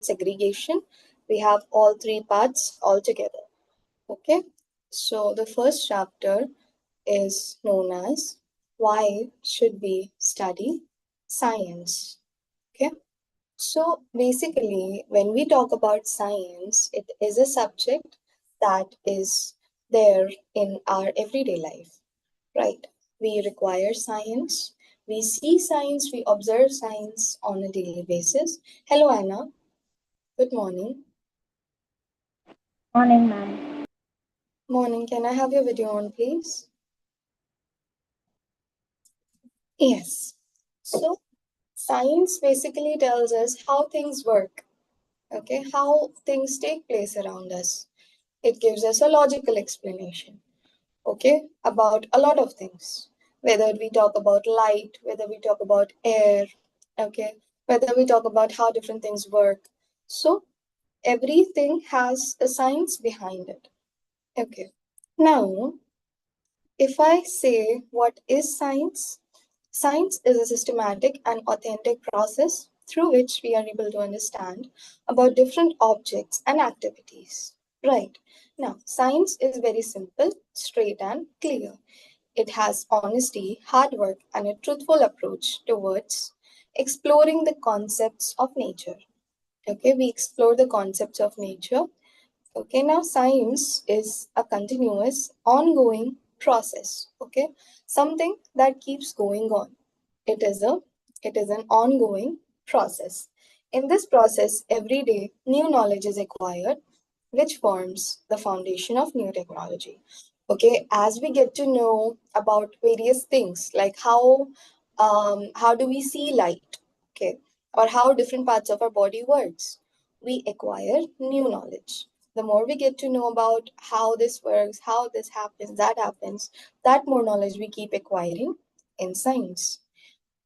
segregation, we have all three parts all together. Okay, so the first chapter is known as Why Should We Study Science? Okay, so basically, when we talk about science, it is a subject that is there in our everyday life, right? We require science, we see science, we observe science on a daily basis. Hello, Anna. Good morning. Morning, ma'am. Morning. Can I have your video on, please? Yes. So, science basically tells us how things work, okay? How things take place around us. It gives us a logical explanation, okay, about a lot of things. Whether we talk about light, whether we talk about air, okay, whether we talk about how different things work. So, everything has a science behind it. Okay. Now, if I say what is science, science is a systematic and authentic process through which we are able to understand about different objects and activities. Right. Now, science is very simple, straight, and clear. It has honesty, hard work, and a truthful approach towards exploring the concepts of nature. Okay, we explore the concepts of nature. Okay, now science is a continuous, ongoing process. Okay, something that keeps going on. It is a it is an ongoing process. In this process, every day new knowledge is acquired, which forms the foundation of new technology. Okay, as we get to know about various things like how do we see light, okay, or how different parts of our body works, we acquire new knowledge. The more we get to know about how this works, how this happens, that more knowledge we keep acquiring in science.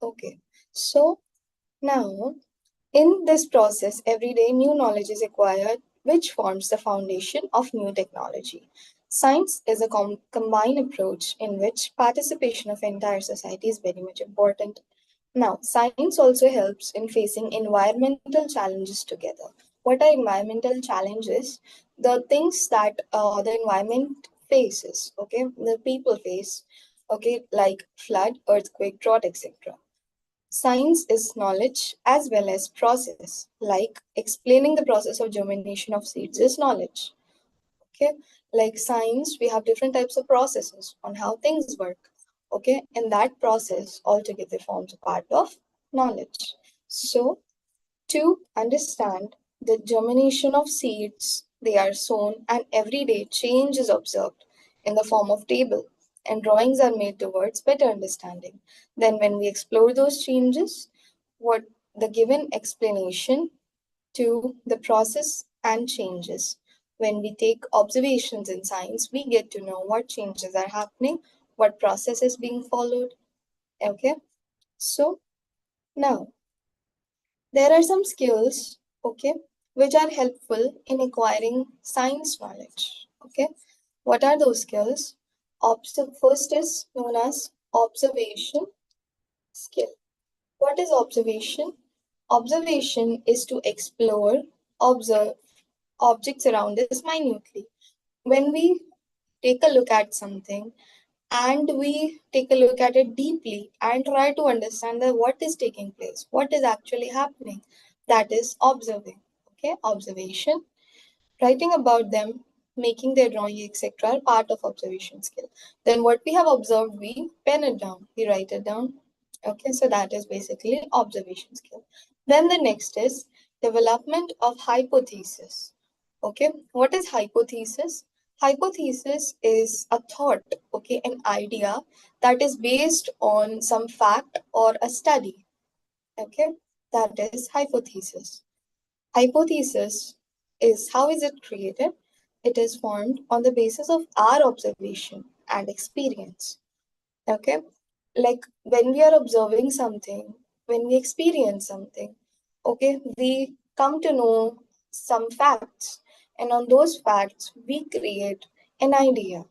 Okay, so now in this process, every day new knowledge is acquired, which forms the foundation of new technology. Science is a combined approach in which participation of entire society is very much important. Now, science also helps in facing environmental challenges together. What are environmental challenges? The things that the environment faces, okay, the people face, okay, like flood, earthquake, drought, etc. Science is knowledge as well as process, like explaining the process of germination of seeds is knowledge. Okay, like science, we have different types of processes on how things work. Okay, and that process altogether forms a part of knowledge. So, to understand the germination of seeds, they are sown, and every day change is observed in the form of table, and drawings are made towards better understanding. Then, when we explore those changes, what the given explanation to the process and changes. When we take observations in science, we get to know what changes are happening, what process is being followed. Okay, so now there are some skills, okay, which are helpful in acquiring science knowledge. Okay, what are those skills? First is known as observation skill. What is observation? Observation is to explore, observe objects around us minutely. When we take a look at something and we take a look at it deeply and try to understand that what is taking place, what is actually happening, that is observing. Okay, observation, writing about them, making their drawing, etc., are part of observation skill. Then what we have observed, we pen it down, we write it down. Okay, so that is basically observation skill. Then the next is development of hypothesis. Okay, what is hypothesis? Hypothesis is a thought, okay, an idea that is based on some fact or a study. Okay, that is hypothesis. Hypothesis is how is it created? It is formed on the basis of our observation and experience. Okay, like when we are observing something, when we experience something, okay, we come to know some facts, and on those facts we create an idea.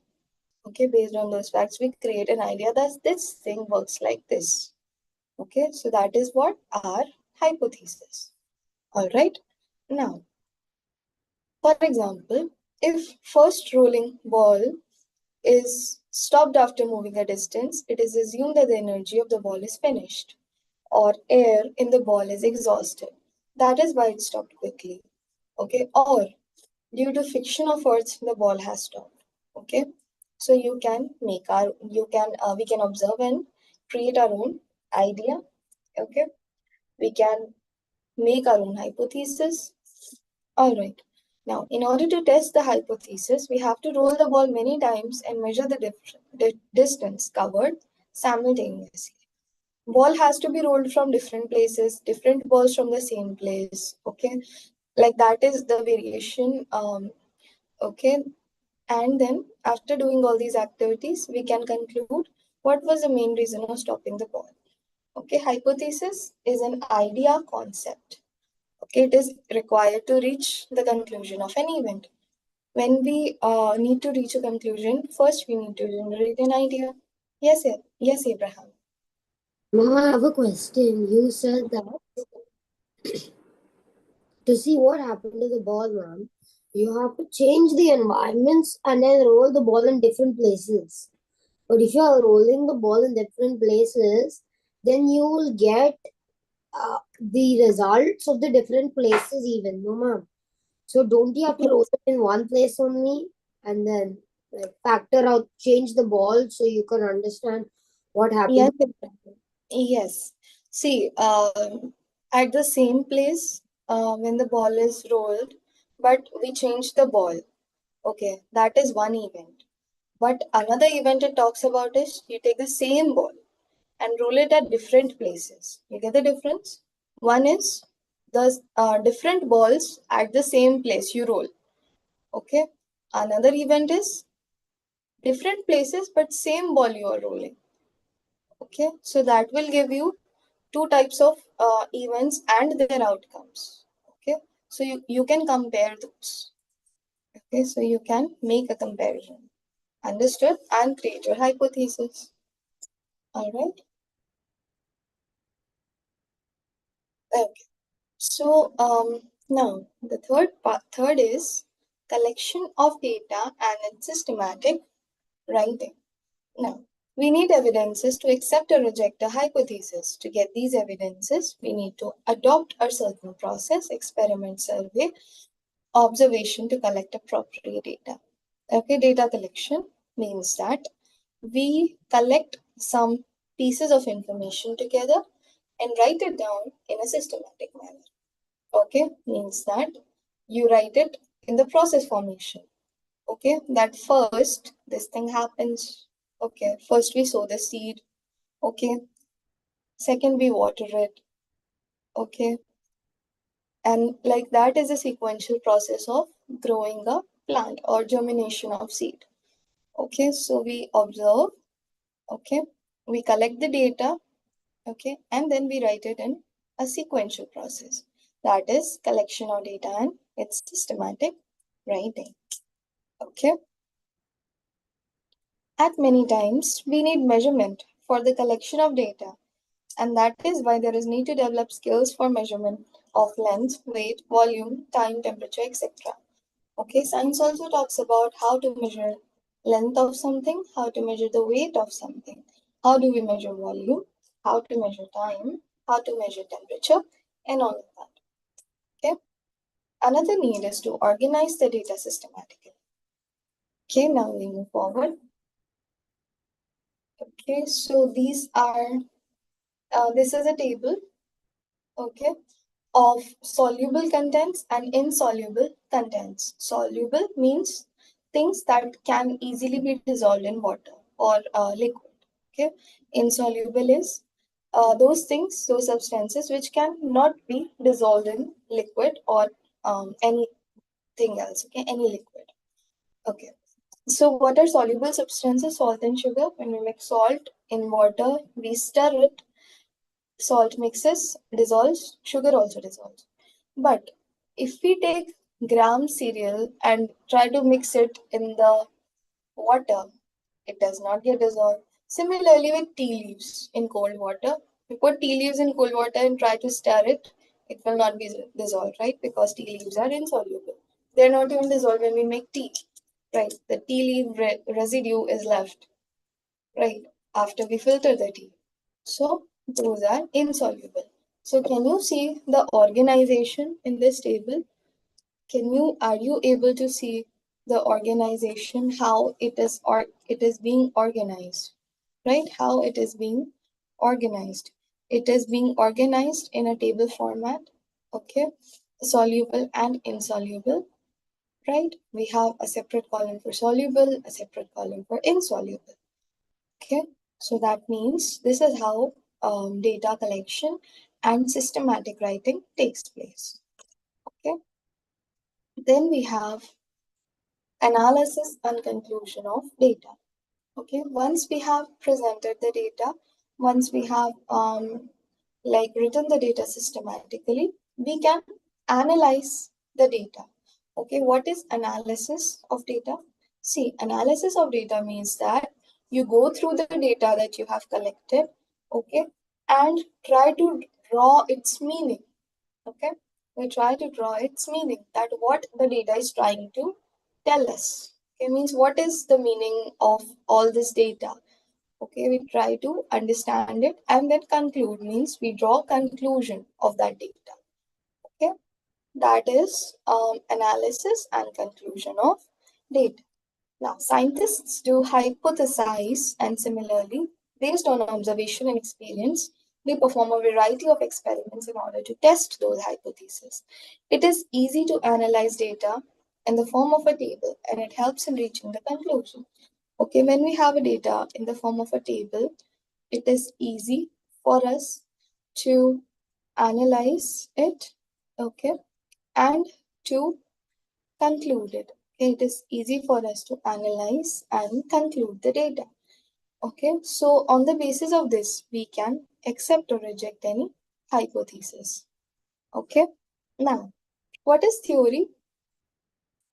Okay, based on those facts we create an idea that this thing works like this. Okay, so that is what our hypothesis. All right, Now, for example, if first rolling ball is stopped after moving a distance, it is assumed that the energy of the ball is finished or air in the ball is exhausted. That is why it stopped quickly. Okay, or due to friction of earth, the ball has stopped. Okay, so we can observe and create our own idea. Okay, we can make our own hypothesis. All right. Now, in order to test the hypothesis, we have to roll the ball many times and measure the distance covered simultaneously. Ball has to be rolled from different places, different balls from the same place. Okay, like that is the variation. Okay, and then after doing all these activities, we can conclude what was the main reason of stopping the ball. Okay, hypothesis is an idea concept. Okay, it is required to reach the conclusion of an event. When we need to reach a conclusion, first we need to generate an idea. Yes, Abraham. Mom, I have a question. You said that to see what happened to the ball, ma'am, you have to change the environments and then roll the ball in different places. But if you are rolling the ball in different places, then you will get the results of the different places even, no, ma'am. So don't you have to roll it in one place only and then like factor out, change the ball so you can understand what happened? Yes, Abraham. Yes. See, at the same place when the ball is rolled, but we change the ball. Okay, that is one event. But another event it talks about is you take the same ball and roll it at different places. You get the difference? One is the different balls at the same place you roll. Okay. Another event is different places but same ball you are rolling. Okay. So that will give you two types of events and their outcomes. Okay. So you can compare those. Okay. So you can make a comparison. Understood? And create your hypothesis. All right. Okay. So now the third is collection of data and its systematic writing. Now we need evidences to accept or reject a hypothesis. To get these evidences, we need to adopt a certain process, experiment, survey, observation to collect appropriate data. Okay, data collection means that we collect some pieces of information together and write it down in a systematic manner. Okay, means that you write it in the process formation. Okay, that first this thing happens. Okay, first we sow the seed. Okay, second we water it. Okay, and like that is a sequential process of growing a plant or germination of seed. Okay, so we observe. Okay, we collect the data. Okay, and then we write it in a sequential process. That is collection of data and its systematic writing. Okay. At many times, we need measurement for the collection of data, and that is why there is need to develop skills for measurement of length, weight, volume, time, temperature, etc. Okay, science also talks about how to measure length of something, how to measure the weight of something, how do we measure volume, how to measure time, how to measure temperature, and all of that. Okay. Another need is to organize the data systematically. Okay, now we move forward. Okay, so this is a table, okay, of soluble contents and insoluble contents. Soluble means things that can easily be dissolved in water or liquid. Okay, insoluble is those things, those substances which can not be dissolved in liquid or anything else. Okay, any liquid. Okay. So what are soluble substances? Salt and sugar. When we mix salt in water, we stir it. Salt mixes, dissolves, sugar also dissolves. But if we take gram cereal and try to mix it in the water, it does not get dissolved. Similarly with tea leaves in cold water, we put tea leaves in cold water and try to stir it. It will not be dissolved, right? Because tea leaves are insoluble. They're not even dissolved when we make tea, right? The tea leaf residue is left, right, after we filter the tea. So those are insoluble. So can you see the organization in this table? Are you able to see the organization, how it is being organized, right? How it is being organized. It is being organized in a table format, okay? Soluble and insoluble, right? We have a separate column for soluble, a separate column for insoluble, okay? So that means this is how data collection and systematic writing takes place, okay? Then we have analysis and conclusion of data. Okay, once we have presented the data, once we have written the data systematically, we can analyze the data. Okay, what is analysis of data? See, analysis of data means that you go through the data that you have collected, okay, and try to draw its meaning. Okay, we try to draw its meaning, that what the data is trying to tell us. Okay, means what is the meaning of all this data. Okay, we try to understand it and then conclude, means we draw conclusion of that data. Okay, that is analysis and conclusion of data. Now, scientists do hypothesize, and similarly, based on observation and experience, they perform a variety of experiments in order to test those hypotheses. It is easy to analyze data in the form of a table, and it helps in reaching the conclusion. Okay, when we have a data in the form of a table, it is easy for us to analyze it, okay, and to conclude it. Okay, it is easy for us to analyze and conclude the data. Okay, so on the basis of this, we can accept or reject any hypothesis. Okay, now, what is theory?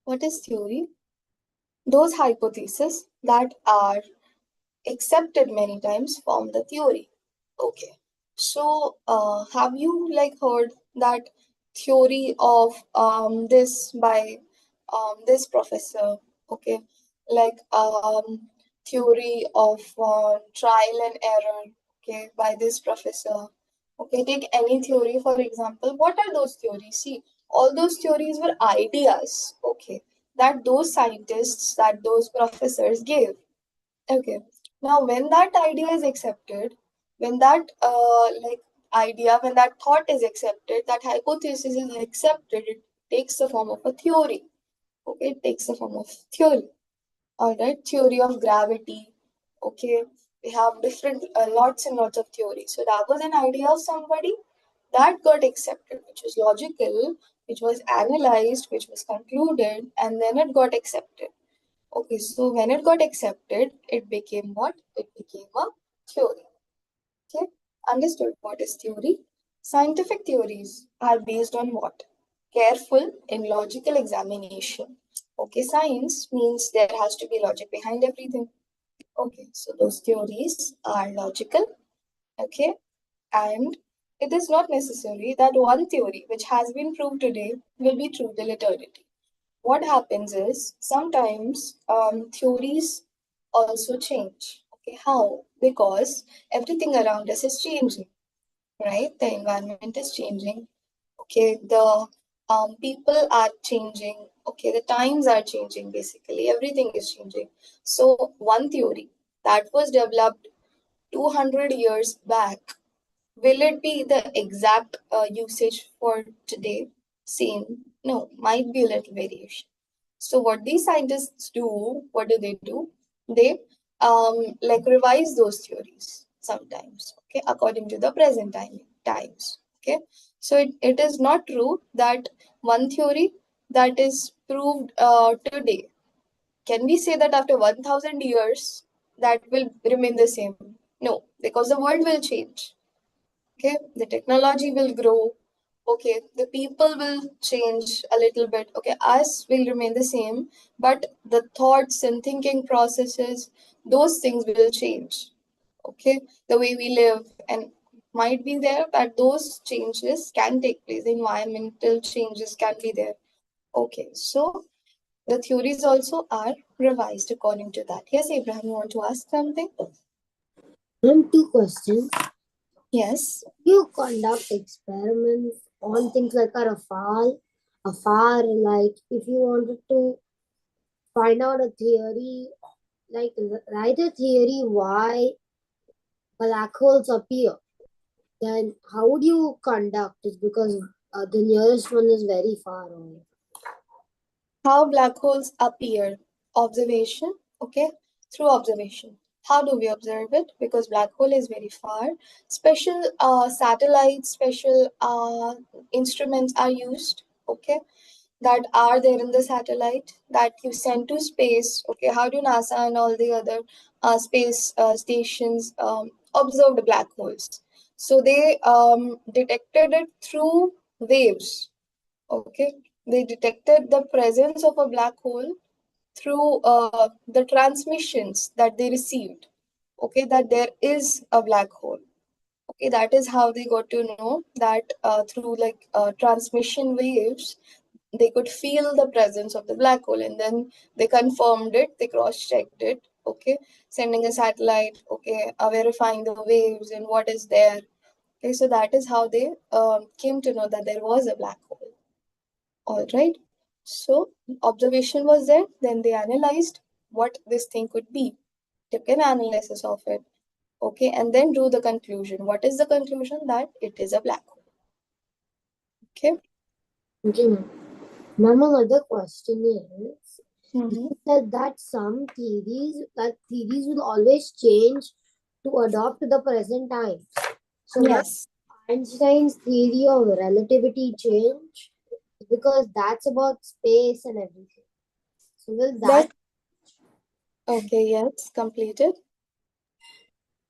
What is theory? Those hypotheses that are accepted many times form the theory. Okay. So, have you heard that theory of this by this professor? Okay, like theory of trial and error. Okay, by this professor. Okay, take any theory for example. What are those theories? See, all those theories were ideas. Okay, that those scientists, that those professors gave. Okay. Now, when that idea is accepted, when that idea, when that thought is accepted, that hypothesis is accepted, it takes the form of a theory. Okay, it takes the form of theory. All right, theory of gravity. Okay, we have different lots and lots of theories. So that was an idea of somebody that got accepted, which was logical, which was analyzed, which was concluded, and then it got accepted. Okay, so when it got accepted, it became what? It became a theory. Okay, understood what is theory? Scientific theories are based on what? Careful and logical examination. Okay, science means there has to be logic behind everything. Okay, so those theories are logical. Okay, and it is not necessary that one theory which has been proved today will be true till eternity. What happens is sometimes theories also change. Okay, how? Because everything around us is changing, right? The environment is changing. Okay, the people are changing. Okay, the times are changing. Basically, everything is changing. So one theory that was developed 200 years back, will it be the exact usage for today? Same? No, might be a little variation. So what these scientists do, what do? They revise those theories sometimes, okay, according to the present times. Okay. So it is not true that one theory that is proved today, can we say that after 1000 years that will remain the same? No, because the world will change. Okay, the technology will grow. Okay, the people will change a little bit. Okay, us will remain the same, but the thoughts and thinking processes, those things will change. Okay, the way we live and might be there, that those changes can take place. Environmental changes can be there. Okay, so the theories also are revised according to that. Yes, Abraham, you want to ask something? Two questions. Yes. You conduct experiments on things like a far, like if you wanted to find out a theory, like write a theory why black holes appear, then how would you conduct it? Because the nearest one is very far away. How black holes appear? Observation. Okay, through observation. How do we observe it? Because black hole is very far. Special satellites, special instruments are used. Okay, that are there in the satellite that you send to space. Okay, how do NASA and all the other space stations observe the black holes? So they detected it through waves. Okay, they detected the presence of a black hole through the transmissions that they received. Okay, that there is a black hole. Okay, that is how they got to know that through like transmission waves, they could feel the presence of the black hole, and then they confirmed it, they cross-checked it. Okay, sending a satellite. Okay, verifying the waves and what is there. Okay, so that is how they came to know that there was a black hole. All right. So observation was there. Then they analyzed what this thing could be. Took an analysis of it. Okay, and then drew the conclusion. What is the conclusion? That it is a black hole. Okay. Okay, ma'am. Ma'am, another question is, Mm-hmm. you said that some theories will always change to adopt the present time. So will Yes. Einstein's theory of relativity change? Because that's about space and everything. So That okay. Yes. Completed.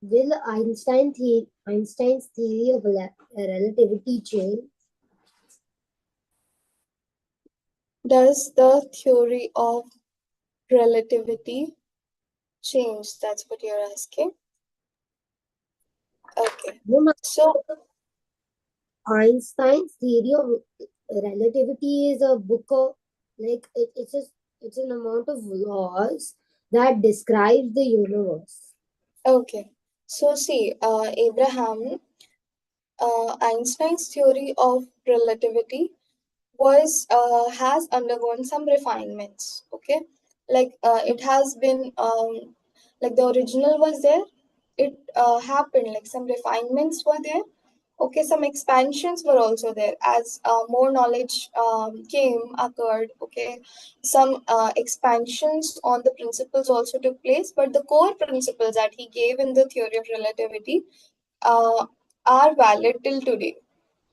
will Einstein's theory of relativity change? Does the theory of relativity change? That's what you're asking. Okay. No, ma'am. So Einstein's theory of relativity is a book of, like it's an amount of laws that describes the universe. okay. So see, Abraham, Einstein's theory of relativity was has undergone some refinements. Okay, like it has been like the original was there. It happened like some refinements were there. Okay, some expansions were also there as more knowledge occurred. Okay, some expansions on the principles also took place, but the core principles that he gave in the theory of relativity uh, are valid till today.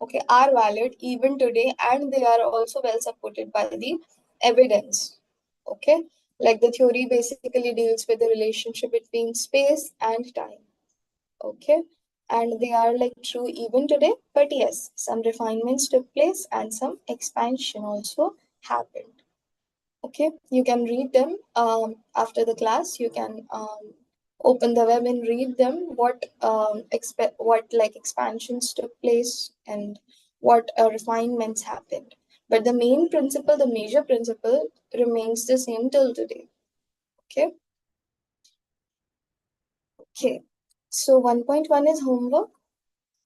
Okay, are valid even today, and they are also well supported by the evidence. Okay, like the theory basically deals with the relationship between space and time. Okay, and they are like true even today, but yes, some refinements took place and some expansion also happened. Okay, you can read them after the class. You can open the web and read them. What like expansions took place and what refinements happened. But the main principle, the major principle, remains the same till today. Okay. Okay. So 1.1 is homework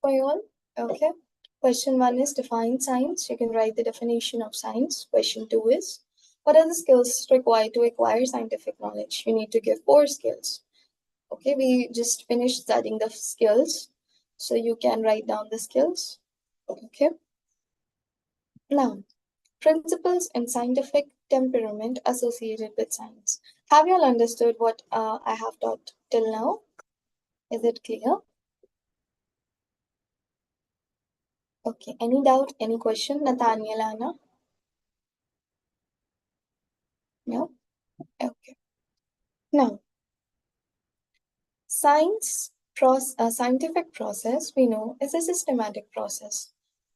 for you all. Okay. Question 1 is define science. You can write the definition of science. Question 2 is what are the skills required to acquire scientific knowledge? You need to give 4 skills. Okay, we just finished studying the skills. So you can write down the skills. Okay. Now, principles and scientific temperament associated with science. Have you all understood what I have taught till now? Is it clear? Okay. Any doubt? Any question? Nathaniel, Anna? No? Okay. Now, scientific process, we know, is a systematic process.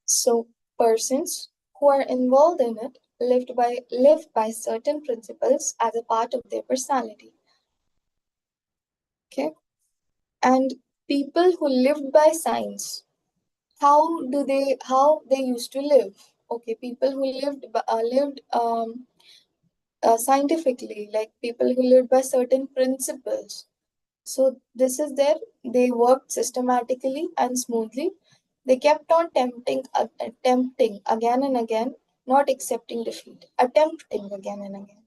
So, persons who are involved in it live by certain principles as a part of their personality. Okay, and people who lived by science how they used to live. Okay, people who lived scientifically, like people who lived by certain principles. So this is there. They worked systematically and smoothly. They kept on attempting again and again, not accepting defeat, attempting again and again.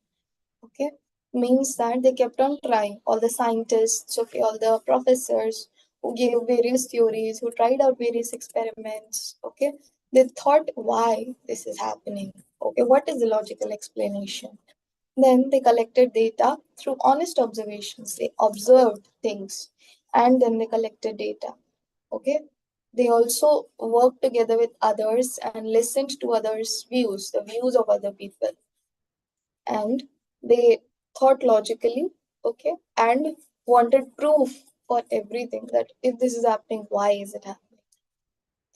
Okay, means that they kept on trying. All the scientists, okay, all the professors who gave various theories, who tried out various experiments. Okay, they thought why this is happening. Okay, what is the logical explanation? Then they collected data through honest observations. They observed things and then they collected data. Okay. They also worked together with others and listened to others' views, the views of other people. And they thought logically, okay, and wanted proof for everything that if this is happening, why is it happening?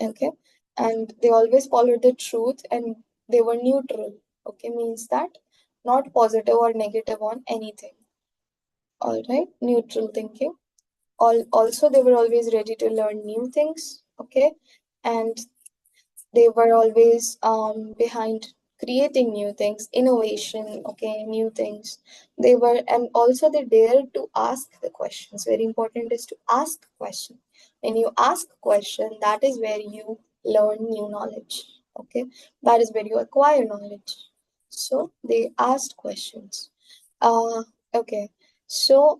Okay. And they always followed the truth and they were neutral. Okay, means that not positive or negative on anything. All right, neutral thinking. Also, they were always ready to learn new things. Okay, and they were always behind creating new things, innovation. Okay, new things. They were, and also they dared to ask the questions. Very important is to ask question. When you ask question, that is where you learn new knowledge. Okay, that is where you acquire knowledge. So they asked questions. uh okay, so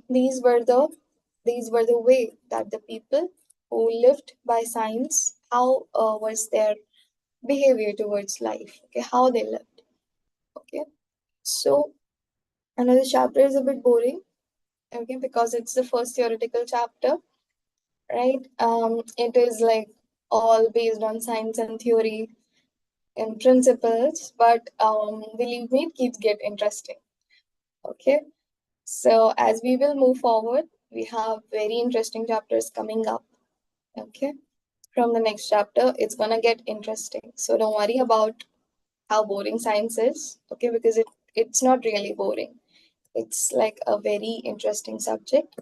these were the way that the people who lived by science, how was their behavior towards life, okay, how they lived. Okay, so another chapter is a bit boring, okay, because it's the first theoretical chapter, right? It is like all based on science and theory and principles, but believe me, it keeps get interesting. Okay, so as we will move forward, we have very interesting chapters coming up. Okay, from the next chapter, it's gonna get interesting. So don't worry about how boring science is, okay, because it's not really boring. It's like a very interesting subject,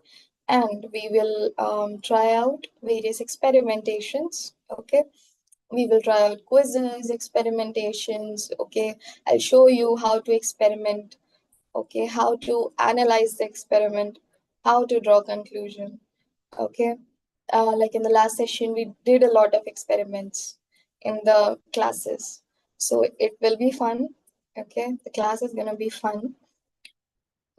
and we will try out various experimentations. Okay, we will try out quizzes, experimentations. Okay, I'll show you how to experiment. Okay, how to analyze the experiment, how to draw conclusion. Okay, like in the last session, we did a lot of experiments in the classes. So it will be fun. Okay, the class is going to be fun.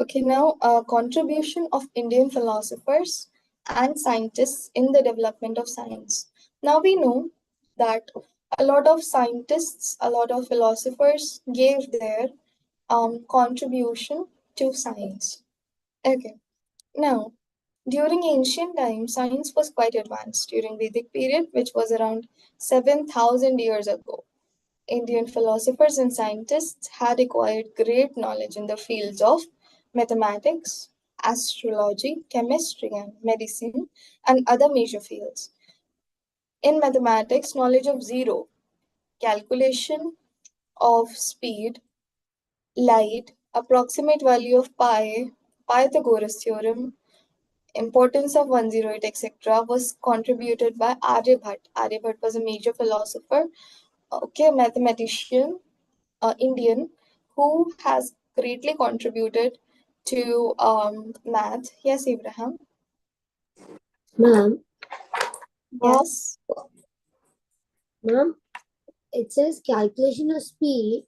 Okay, now contribution of Indian philosophers and scientists in the development of science. Now we know that a lot of scientists, a lot of philosophers gave their contribution to science. Okay, now during ancient times, science was quite advanced. During Vedic period, which was around 7,000 years ago, Indian philosophers and scientists had acquired great knowledge in the fields of mathematics, astrology, chemistry, and medicine, and other major fields. In mathematics, knowledge of zero, calculation of speed, light, approximate value of pi, Pythagoras theorem, importance of 108, etc., was contributed by Aryabhat. Aryabhat was a major philosopher, okay, mathematician, Indian, who has greatly contributed to math. Yes, Abraham. Ma'am, uh, Yes. ma'am, it says calculation of speed,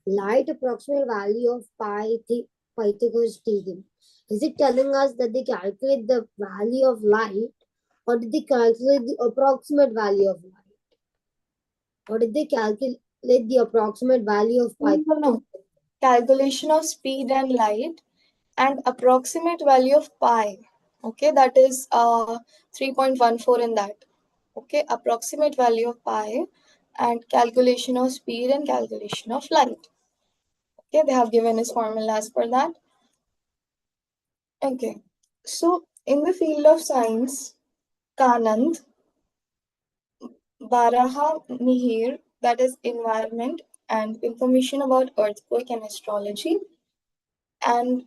light approximate value of Pythagoras theorem. Is it telling us that they calculate the value of light, or did they calculate the approximate value of light? Or did they calculate the approximate value of No, Pythagoras? no, no. Calculation of speed and light and approximate value of pi. Okay, that is 3.14 in that. Okay, approximate value of pi and calculation of speed and calculation of light. Okay, they have given us formulas for that. Okay, so in the field of science, Kanand, Baraha Mihir, that is environment and information about earthquake and astrology, and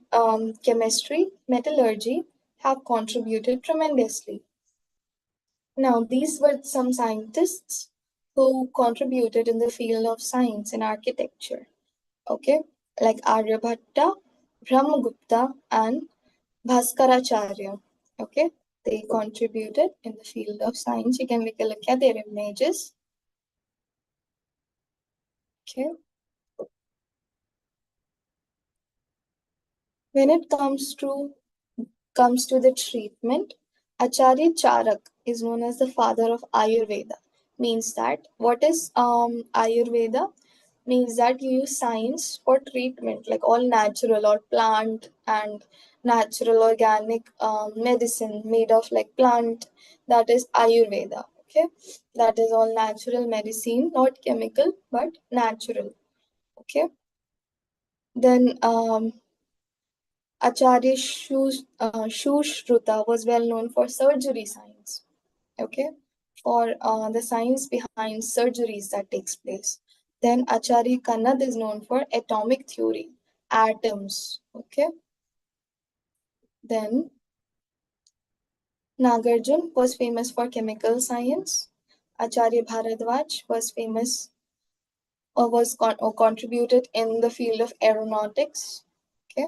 chemistry, metallurgy have contributed tremendously. Now, these were some scientists who contributed in the field of science and architecture. Okay, like Aryabhatta, Brahmagupta, and Bhaskaracharya. Okay, they contributed in the field of science. You can take a look at their images. Okay, when it comes to the treatment, Acharya Charak is known as the father of Ayurveda. Means that what is Ayurveda? Means that you use science for treatment, like all natural or plant and natural organic medicine made of like plant. That is Ayurveda. Okay, that is all natural medicine, not chemical but natural. Okay, then Acharya Shushruta was well known for surgery science. Okay, for the science behind surgeries that takes place. Then Acharya Kannad is known for atomic theory, atoms. Okay, then Nagarjun was famous for chemical science. Acharya Bharadwaj was famous or contributed in the field of aeronautics. Okay,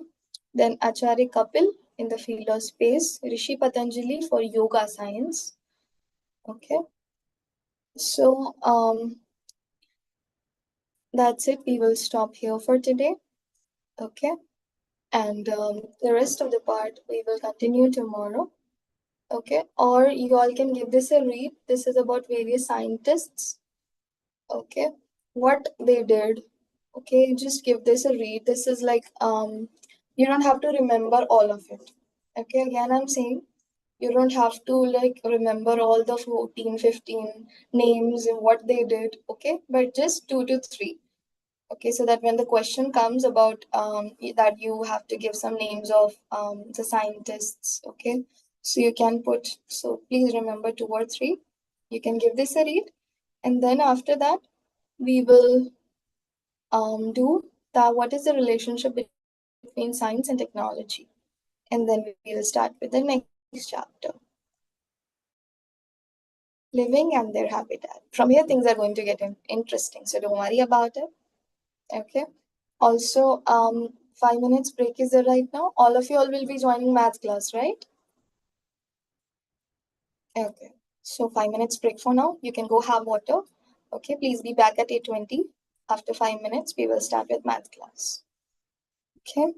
then Acharya Kapil in the field of space. Rishi Patanjali for yoga science. Okay, so that's it. We will stop here for today. Okay, and the rest of the part we will continue tomorrow. Okay, or you all can give this a read. This is about various scientists. Okay, what they did. Okay, just give this a read. This is like you don't have to remember all of it. Okay, again I'm saying you don't have to like remember all the 14, 15 names and what they did. Okay, but just 2 to 3. Okay, so that when the question comes about that you have to give some names of the scientists. Okay, so you can put, so please remember 2 or 3. You can give this a read, and then after that we will do that. What is the relationship between science and technology? And then we will start with the next chapter, living and their habitat. From here, things are going to get interesting, so don't worry about it. Okay. Also, 5 minutes break is there right now. All of you all will be joining math class, right? Okay. So 5 minutes break for now. You can go have water. Okay. Please be back at 8:20. After 5 minutes, we will start with math class. Okay.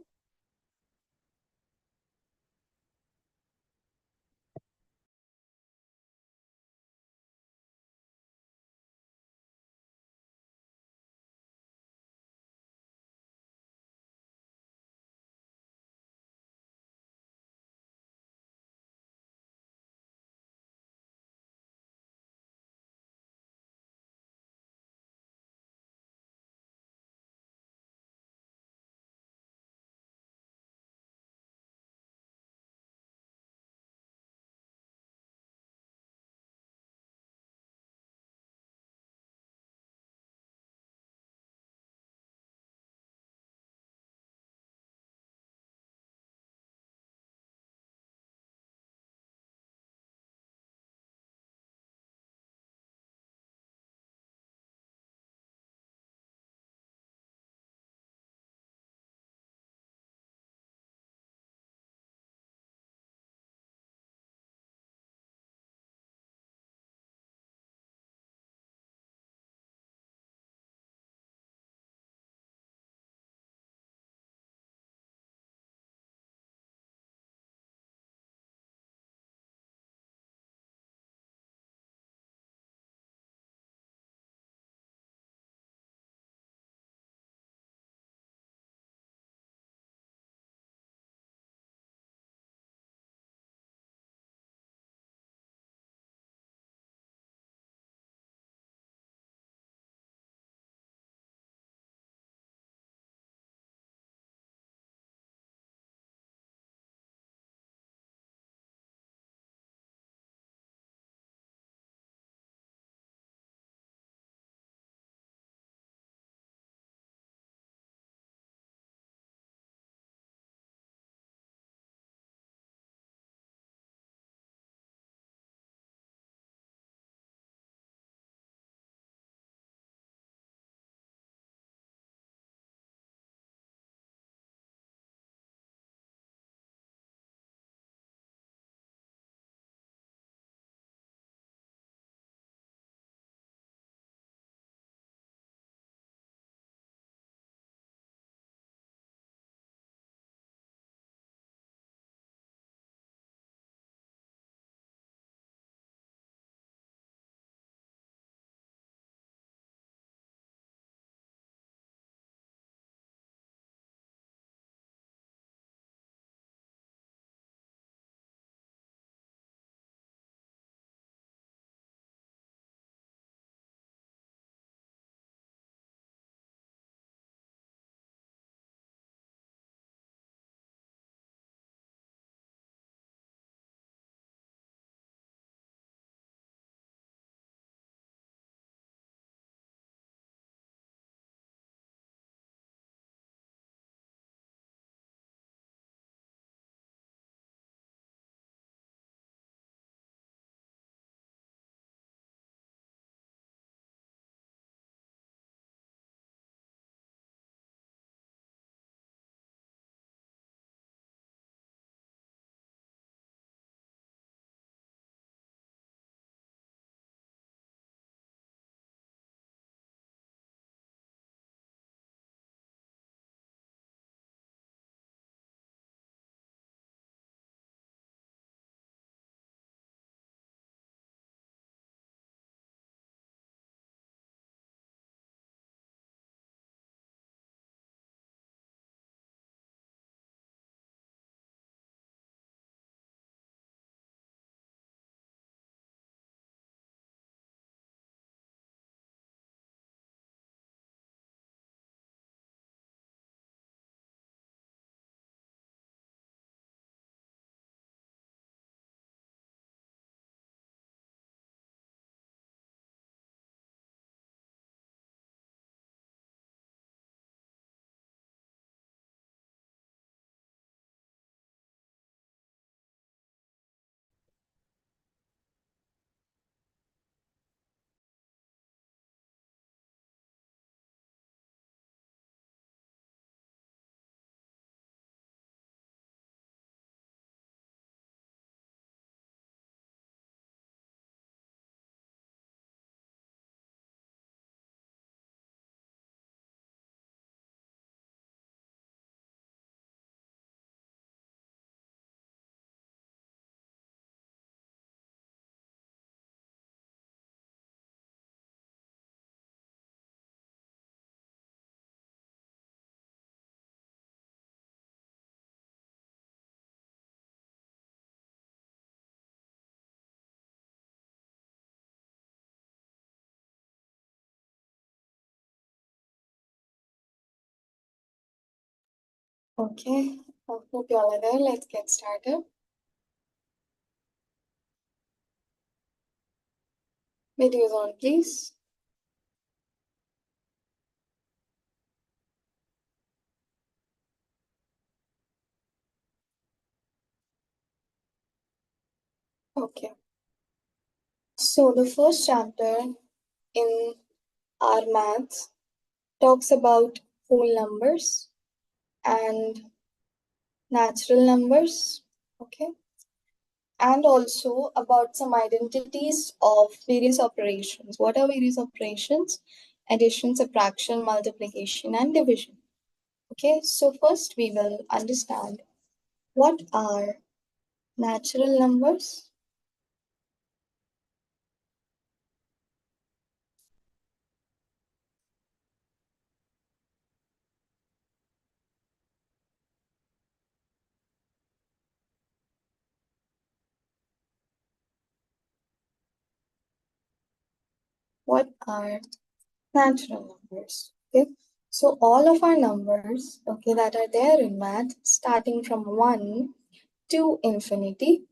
Okay, I hope you all are there. Let's get started. Videos on, please. Okay, so the first chapter in our maths talks about whole numbers and natural numbers. Okay, and also about some identities of various operations. What are various operations? Addition, subtraction, multiplication, and division. Okay, so first we will understand what are natural numbers. What are natural numbers? Okay, so all of our numbers, okay, that are there in math, starting from 1 to infinity,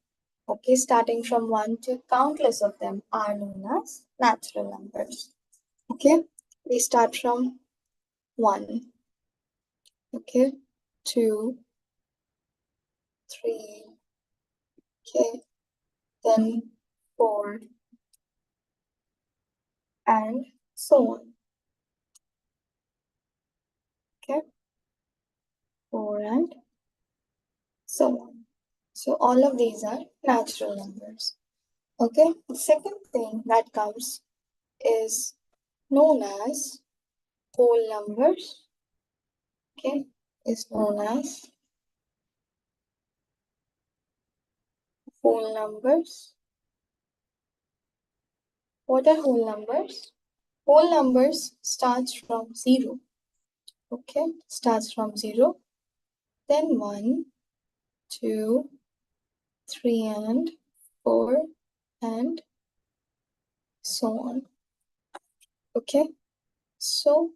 okay, starting from 1 to countless of them, are known as natural numbers. Okay, we start from 1, okay, 2, 3, okay, then 4, and so on. Okay, 4 and so on. So all of these are natural numbers. Okay, the second thing that comes is known as whole numbers. Okay, is known as whole numbers. What are whole numbers? Whole numbers starts from 0. Okay, starts from 0, then 1, 2, 3, and 4, and so on. Okay, so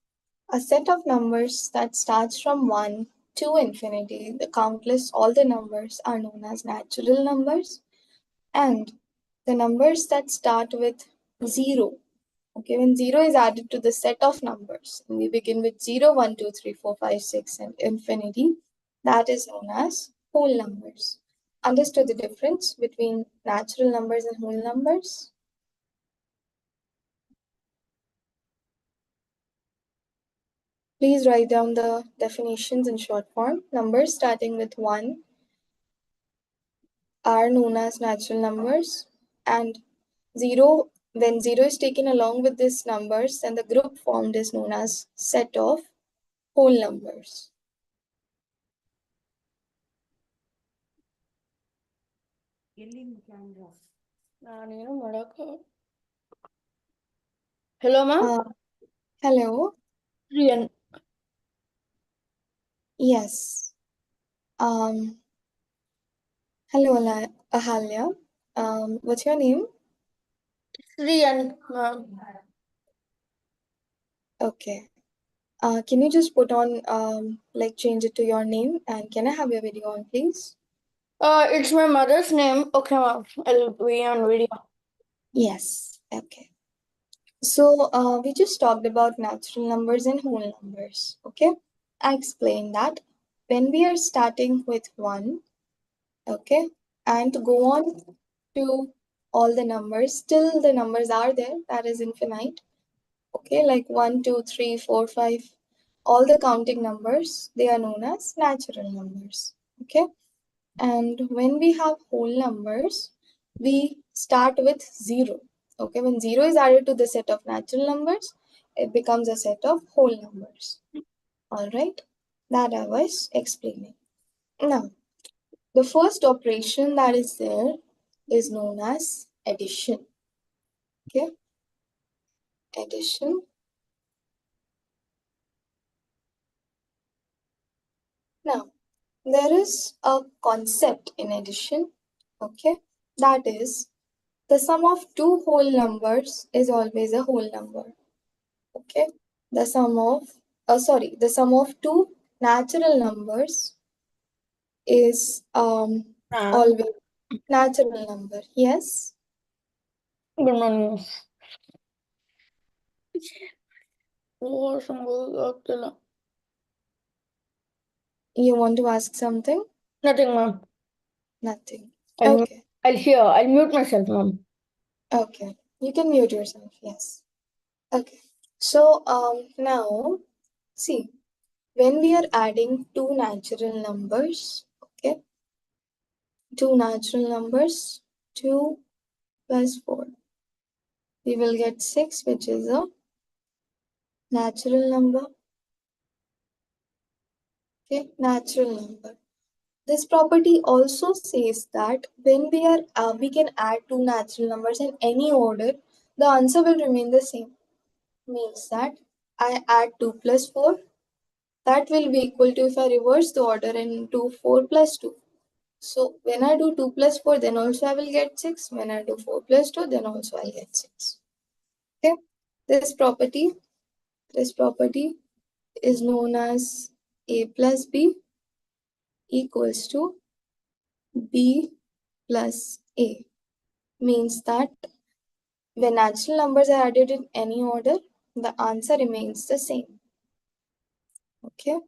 a set of numbers that starts from 1 to infinity, the countless, all the numbers are known as natural numbers, and the numbers that start with 0. Okay, when 0 is added to the set of numbers, and we begin with 0, 1, 2, 3, 4, 5, 6, and infinity, that is known as whole numbers. Understood the difference between natural numbers and whole numbers? Please write down the definitions in short form. Numbers starting with 1 are known as natural numbers, and 0, when 0 is taken along with these numbers, then the group formed is known as set of whole numbers. Hello, ma'am. Hello. Rian. Yes. Um, Hello, Ahalya. What's your name? Rian, ma'am. Okay. Can you just put on, like, change it to your name, and can I have your video on, please? It's my mother's name. Okay, ma'am. I'll be on video. Yes. Okay. So, we just talked about natural numbers and whole numbers. Okay. I explained that when we are starting with 1, okay, and to go on to all the numbers, still the numbers are there, that is infinite. Okay, like 1, 2, 3, 4, 5, all the counting numbers, they are known as natural numbers. Okay, and when we have whole numbers, we start with 0. Okay, when 0 is added to the set of natural numbers, it becomes a set of whole numbers. All right, that I was explaining. Now, the first operation that is there is known as addition. Okay, addition. Now, there is a concept in addition, okay, that is the sum of two whole numbers is always a whole number, okay. The sum of two natural numbers is Ma'am. always natural number. Yes? Good morning. Oh, some You want to ask something? Nothing, ma'am. Nothing. I'll, Okay. I'll mute myself, ma'am. Okay. You can mute yourself. Yes. Okay. So now see, when we are adding two natural numbers, okay, two natural numbers, 2 plus 4, we will get 6, which is a natural number. Okay, natural number. This property also says that when we can add two natural numbers in any order, the answer will remain the same. Means that I add 2 plus 4, that will be equal to if I reverse the order and do 4 plus 2. So when I do 2 plus 4, then also I will get 6. When I do 4 plus 2, then also I'll get 6. Okay. This property is known as a plus b equals to b plus a. Means that when natural numbers are added in any order, the answer remains the same. Okay.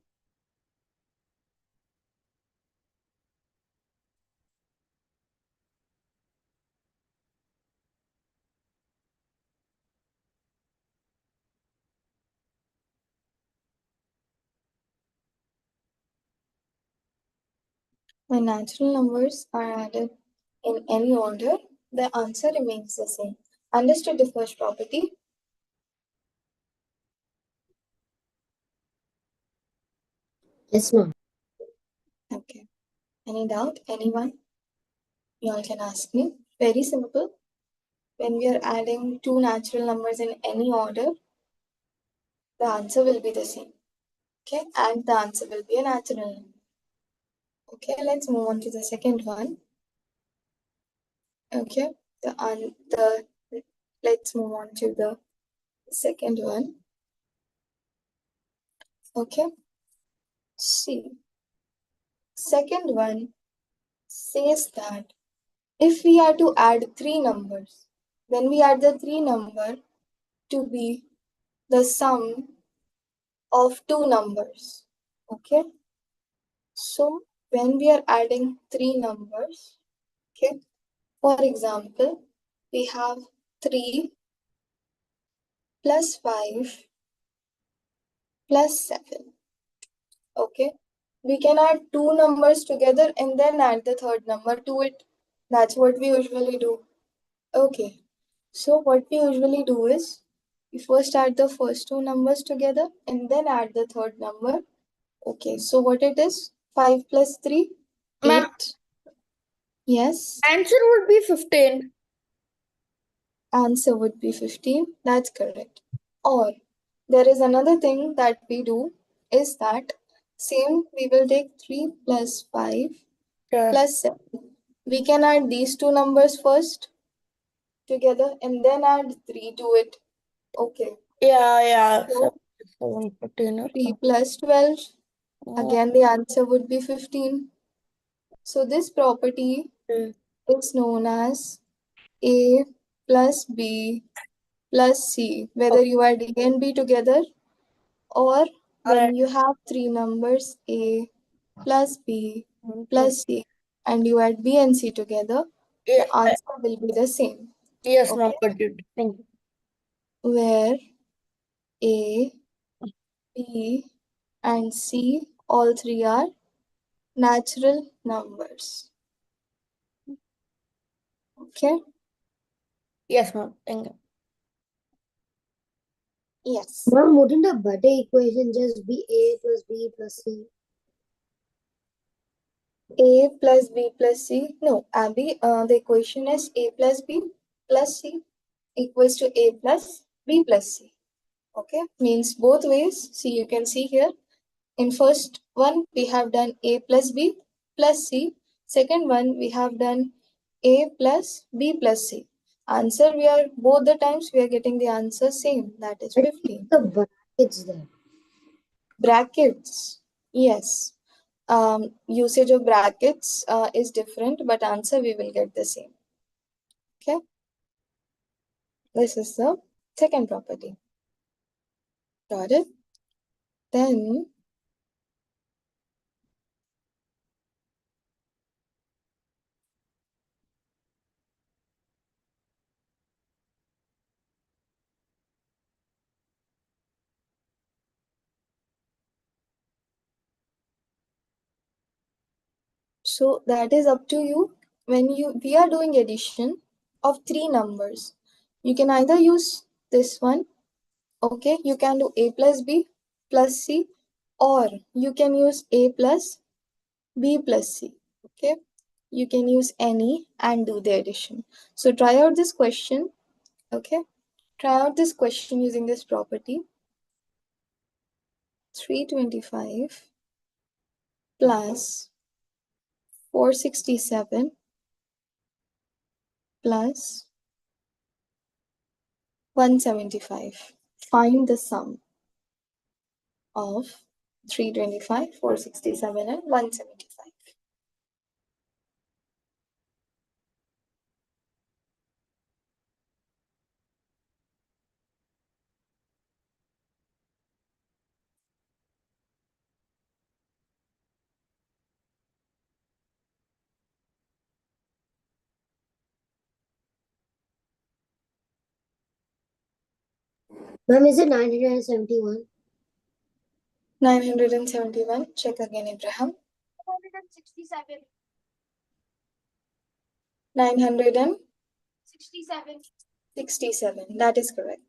When natural numbers are added in any order, the answer remains the same. Understood the first property? Yes, ma'am. Okay. Any doubt? Anyone? You all can ask me. Very simple. When we are adding two natural numbers in any order, the answer will be the same. Okay, and the answer will be a natural number. Okay, let's move on to the second one. Okay, let's move on to the second one. Okay, see, second one says that if we are to add three numbers, then we add the three number to be the sum of two numbers. Okay, so when we are adding three numbers, okay, for example, we have 3 plus 5 plus 7. Okay, we can add two numbers together and then add the third number to it. That's what we usually do. Okay, so what we usually do is we first add the first two numbers together and then add the third number. Okay, so what it is? 5 plus 3, Ma'am, 8. Yes, answer would be 15. answer would be 15. That's correct. Or there is another thing that we do is that same we will take 3 plus 5 Yeah. plus 7. We can add these two numbers first together and then add 3 to it. Okay. Yeah. So 15. 3 plus 12. Oh, Again, the answer would be 15. So this property okay. is known as A plus B plus C. Whether you add A and B together or when you have three numbers A plus B plus C and you add B and C together, the answer will be the same. Yes, ma'am. Okay, Got it. Thank you. where A, B, and C all three are natural numbers. Okay, Yes, ma'am. Thank you. yes. Ma'am, wouldn't a butter equation just be A plus B plus C? A plus B plus C. No, Abby, the equation is A plus B plus C equals to A plus B plus C. Okay, means both ways. See, you can see here. In first one, we have done A plus B plus C. Second one, we have done A plus B plus C. Answer, we are both the times we are getting the answer same. That is I think 15. the brackets there. Brackets. Yes. usage of brackets is different, but answer we will get the same. Okay. This is the second property. Got it? Then so that is up to you. When we are doing addition of three numbers, you can either use this one, okay, you can do a plus b plus c, or you can use a plus b plus c, okay. You can use any and do the addition. So try out this question, okay. Try out this question using this property. 325 plus 467 plus 175. Find the sum of 325, 467 and 175. Ma'am, is it 971? 971. Check again, Abraham. 967. 967. That is correct.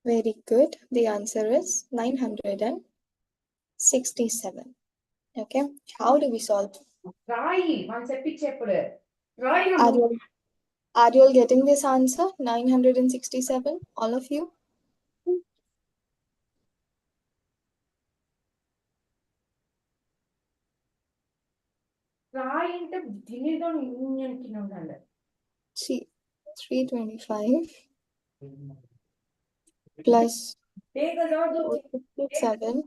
Very good. The answer is 967. Okay. How do we solve? Are you all getting this answer? 967, all of you? See, 325 plus 457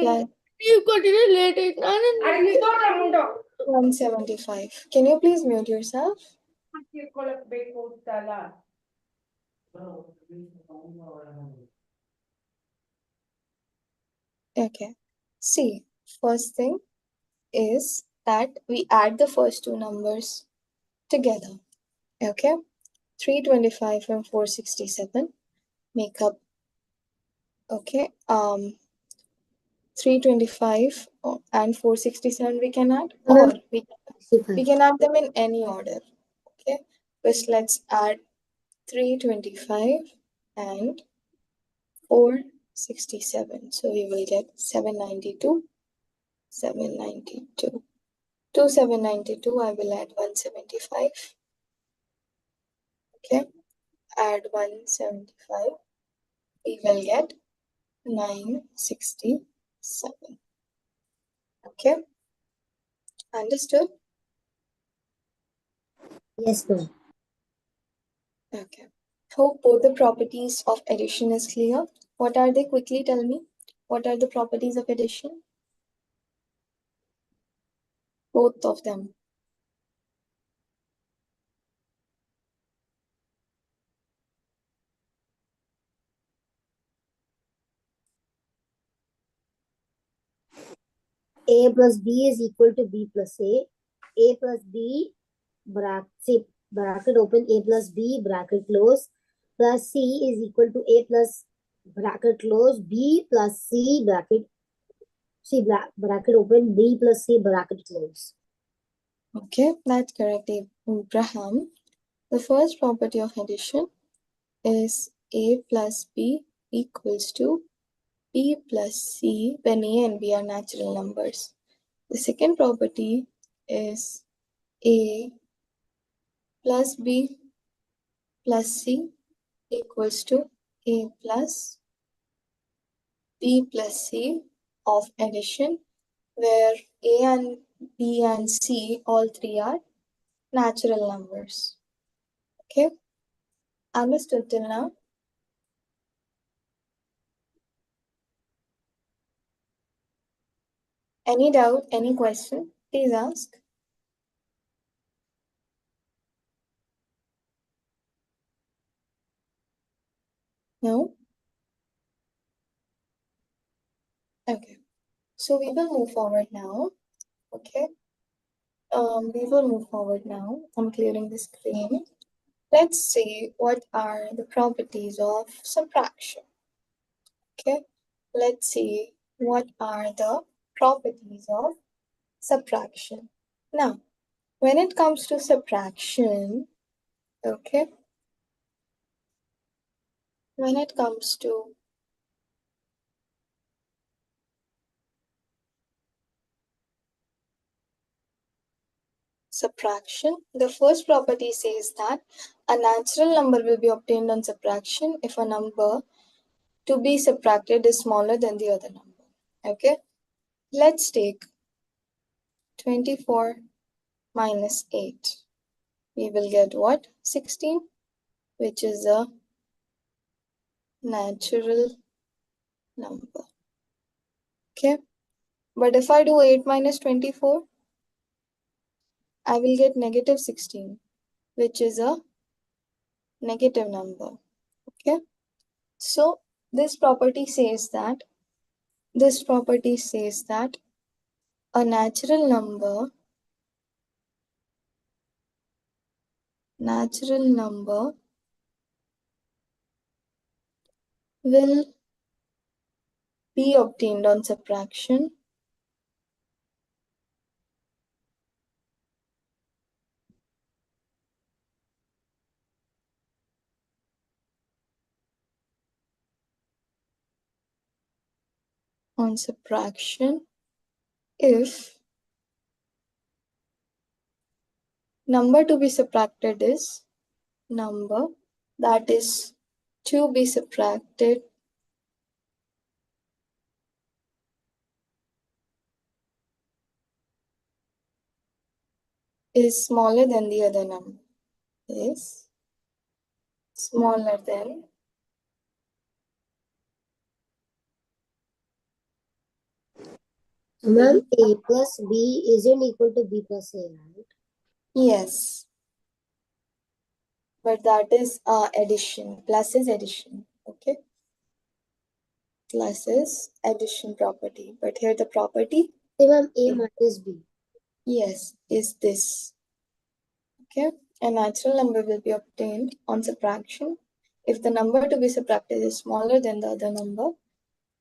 plus You continue late. 175. Can you please mute yourself? Okay. See, first thing is that we add the first two numbers together. Okay. 325 and 467 make up, okay, 325 and 467 we can add, or we can add them in any order. Okay. First, let's add 325 and 467. So we will get 792, 792. To 792, I will add 175. Okay, add 175. We will get 967. Okay, understood? Yes, ma'am. Okay. Hope both the properties of addition is clear. What are they? Quickly tell me. What are the properties of addition? Both of them. A plus B is equal to B plus A. A plus B bracket open, A plus B bracket close, plus C is equal to A plus bracket close, B plus C bracket open, B plus C bracket close. Okay, that's correct, Abraham. The first property of addition is A plus B equals to B plus C when A and B are natural numbers. The second property is A plus B plus C equals to A plus B plus C of addition, where A and B, and C, all three are natural numbers. Okay, understood till now? Any doubt, any question, please ask. No? Okay, so we will move forward now. Okay, we will move forward now. I'm clearing the screen. Let's see what are the properties of subtraction. Okay, let's see what are the properties of subtraction. Now, when it comes to subtraction, okay, when it comes to subtraction, the first property says that a natural number will be obtained on subtraction if a number to be subtracted is smaller than the other number. Okay, let's take 24 minus 8. We will get what? 16, which is a natural number. Okay, but if I do 8 minus 24, I will get negative 16, which is a negative number. Okay, so this property says that a natural number will be obtained on subtraction if number to be subtracted is number that is to be subtracted is smaller than the other number. Is smaller than Ma'am, A plus B isn't equal to B plus A, right? yes, but that is addition. Plus is addition. Okay, plus is addition property. But here the property, Say, ma'am, A minus B. yes, is this. Okay, a natural number will be obtained on subtraction if the number to be subtracted is smaller than the other number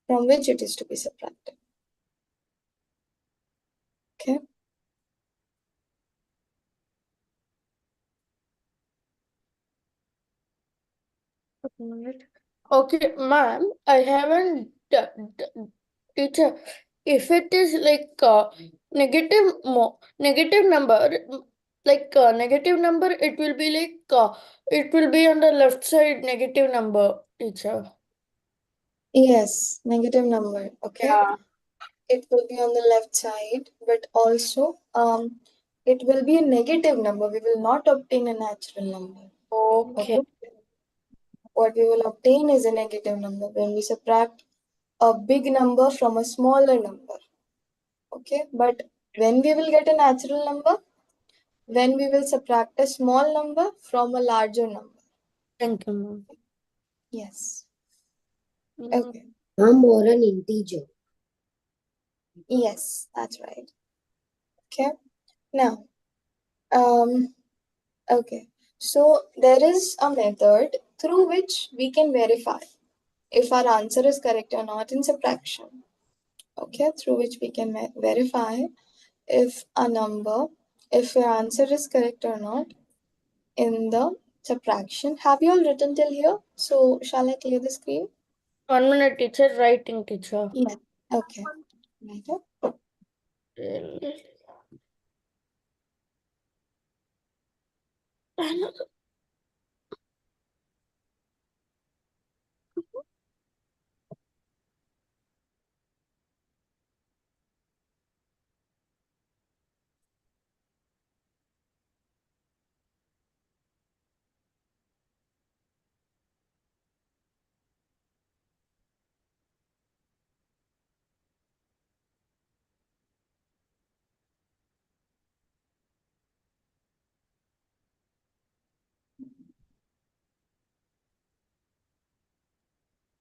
from which it is to be subtracted. Okay. Okay, ma'am, I haven't. Teacher, if it is like negative number, negative number, it will be it will be on the left side negative number, teacher. Yes, negative number. Okay. Yeah. It will be on the left side, but also it will be a negative number. We will not obtain a natural number. Okay. Okay. What we will obtain is a negative number when we subtract a big number from a smaller number. Okay. But when we will get a natural number, when we will subtract a small number from a larger number. Thank you, ma'am. Yes. Mm. Okay. Ma'am, or an integer. Yes, that's right. Okay. Now, um, okay. So there is a method through which we can verify if our answer is correct or not in subtraction. Okay, through which we can verify if a number, if your answer is correct or not in the subtraction. Have you all written till here? So shall I clear the screen? 1 minute, teacher. Writing, teacher. Yeah. Okay. Right up.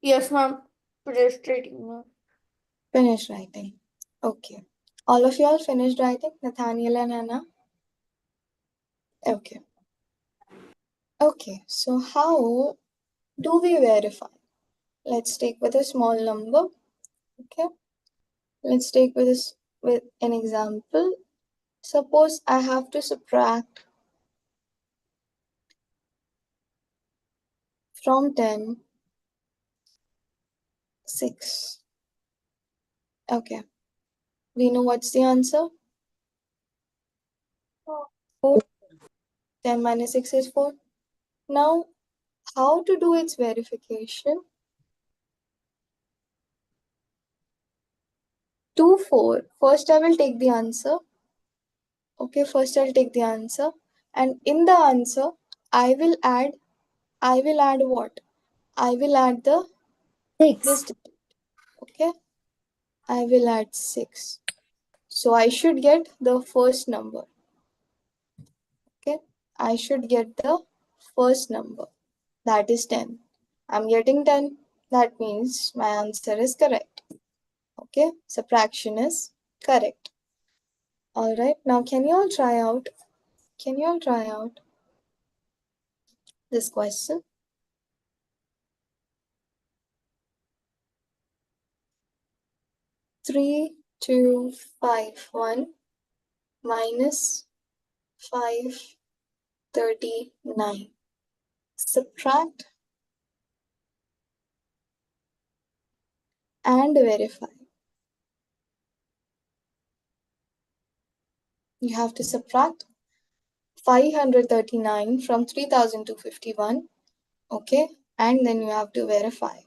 Yes, ma'am. Finished writing, ma'am. Finished writing. Okay. All of you all finished writing? Nathaniel and Anna? Okay. Okay. So how do we verify? Let's take with a small number. Okay. Let's take with an example. Suppose I have to subtract from 10, 6. Okay. We know what's the answer? 4. 10 minus 6 is 4. Now, how to do its verification? 2, 4. First, I will take the answer. Okay, first I'll take the answer. And in the answer, I will add what? I will add this 6. digit. Okay, I will add 6. So I should get the first number. Okay, I should get the first number. That is 10. I'm getting 10. That means my answer is correct. Okay, subtraction is correct. All right, now can you all try out? Can you all try out this question? 3251 minus 539. Subtract and verify. You have to subtract 539 from 3251. Okay, and then you have to verify.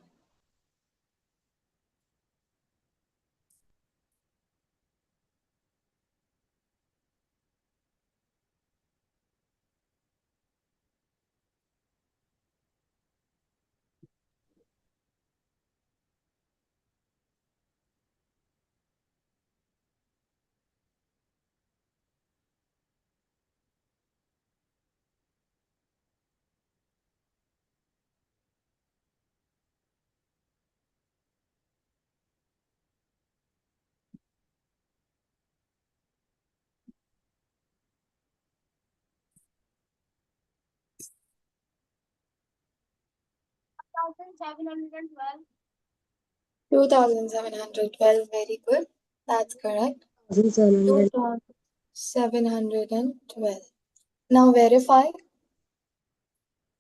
Two thousand seven hundred twelve. Very good. That's correct. 700. 2712. Now verify.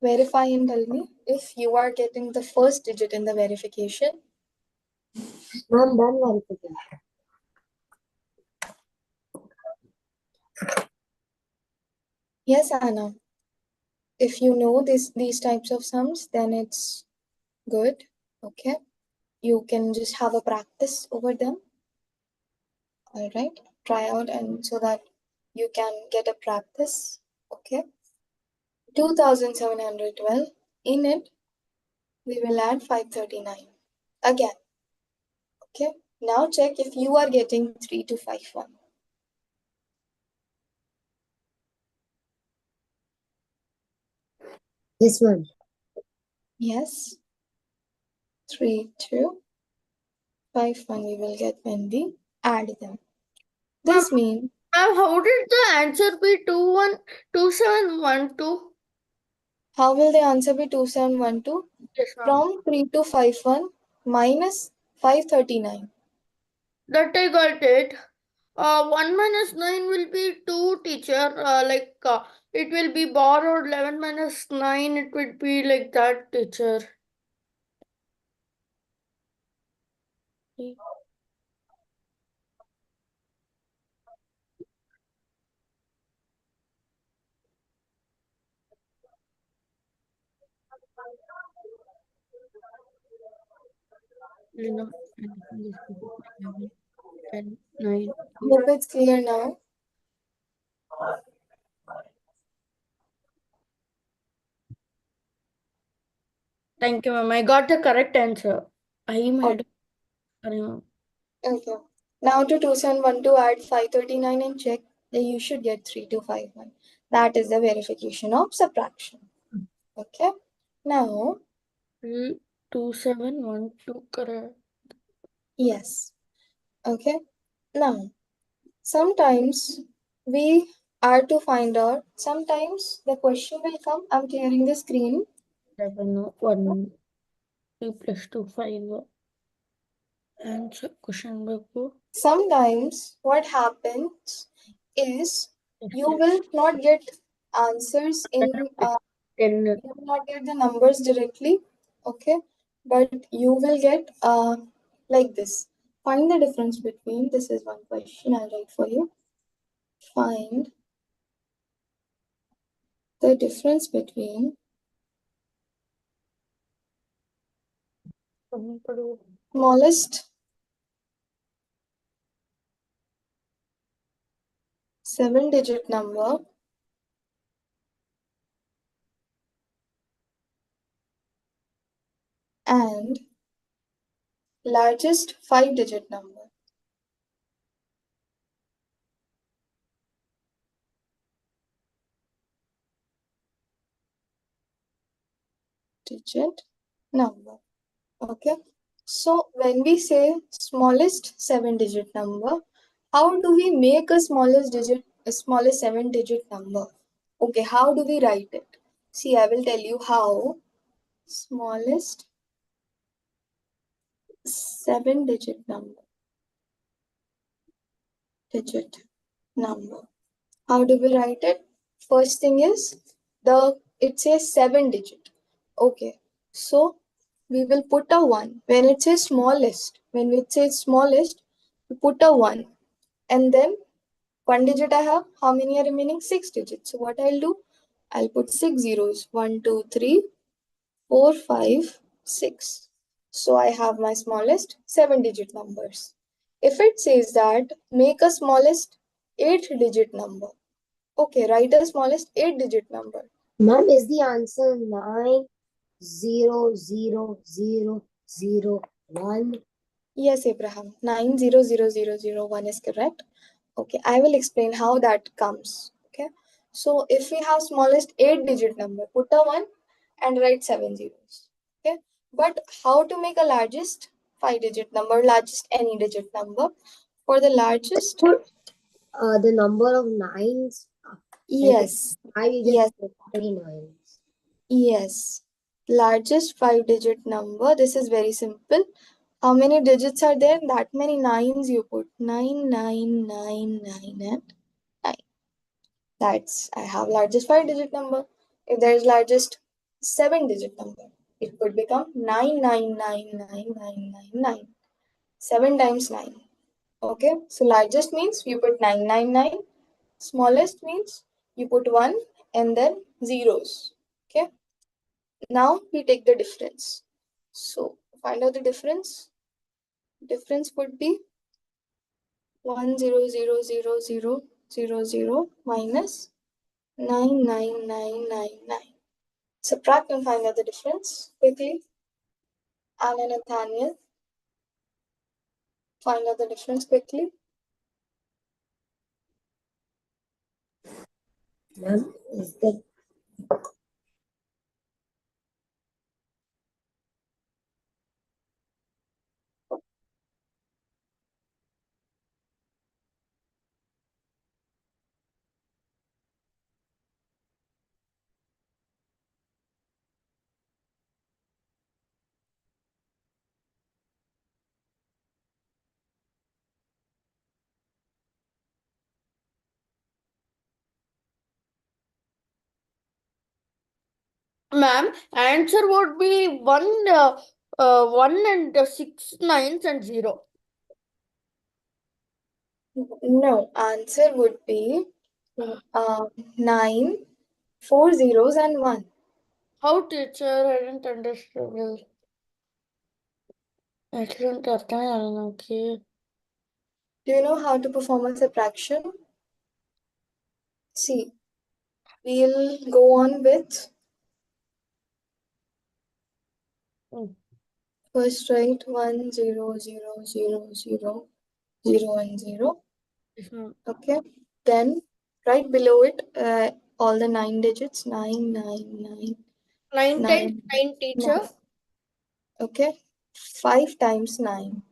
Verify and tell me if you are getting the first digit in the verification. I'm done verification. Yes, Anna. If you know these types of sums, then it's good. Okay. You can just have a practice over them. All right. Try out and so that you can get a practice. Okay. 2712. In it, we will add 539. Again. Okay. Now check if you are getting 3251. This one. Yes. 3251 we will get when we add them. This means Ma'am, how did the answer be 2712? how will the answer be 2712? Yes, ma'am. From 3251 minus 539. That I got it. 1 minus 9 will be 2, teacher. It will be borrowed. 11 minus 9, it would be like that, teacher. Lina, 11, 10, 9. Hope it's clear now. Thank you, ma'am. I got the correct answer. I made. Okay. Now to 2712 add 539 and check, then you should get 3251. That is the verification of subtraction. Okay. Now 2712, correct. Yes. Okay. Now, sometimes we are to find out, sometimes the question will come. I'm clearing the screen. 1 2 plus 2 5. Answer question number 4. Sometimes what happens is you will not get answers in, you will not get the numbers directly, okay? But you will get like this. Find the difference between, this is one question I'll write for you. Find the difference between smallest 7-digit number and largest 5-digit number. Digit number. Okay. So when we say smallest 7-digit number, how do we make a smallest 7-digit number? Okay, how do we write it? See, I will tell you how. Smallest 7-digit number. Digit number. How do we write it? First thing is it says 7-digit. Okay, so we will put a 1. When it says smallest, we put a 1. And then 1 digit I have, how many are remaining? 6 digits. So what I'll do? I'll put 6 zeros. 1, 2, 3, 4, 5, 6. So I have my smallest 7-digit numbers. If it says that make a smallest 8-digit number. Okay, write a smallest 8-digit number. Ma'am, is the answer 9000001? Yes, Abraham. 9000001 is correct. Okay, I will explain how that comes. Okay, so if we have smallest 8-digit number, put a 1 and write 7 zeros. Okay, but how to make a largest 5-digit number, largest any digit number? For the largest, Put the number of nines. yes, I will yes, just put 39. yes, largest 5-digit number. This is very simple. How many digits are there? That many nines you put. 9999 and 9. That's, I have largest 5-digit number. If there is largest 7-digit number, it could become 9999999. 7 times 9. Okay, so largest means you put 999. Smallest means you put 1 and then zeros. Okay, now we take the difference. So find out the difference. Difference would be 1000000 minus 99999. Subtract and find out the difference quickly. Anna Nathaniel, find out the difference quickly. Ma'am, is the Ma'am, answer would be 1 and 6 nines and 0. No, answer would be 9, 4 zeros and 1. How, teacher? I didn't understand. I didn't understand. Okay. Do you know how to perform a subtraction? See, we'll go on with first write 1 0 0 0 0 0 and 0. Okay, then right below it all the 9 digits, 9 9 9 9 times 9 9, teacher. Okay, 5 times 9.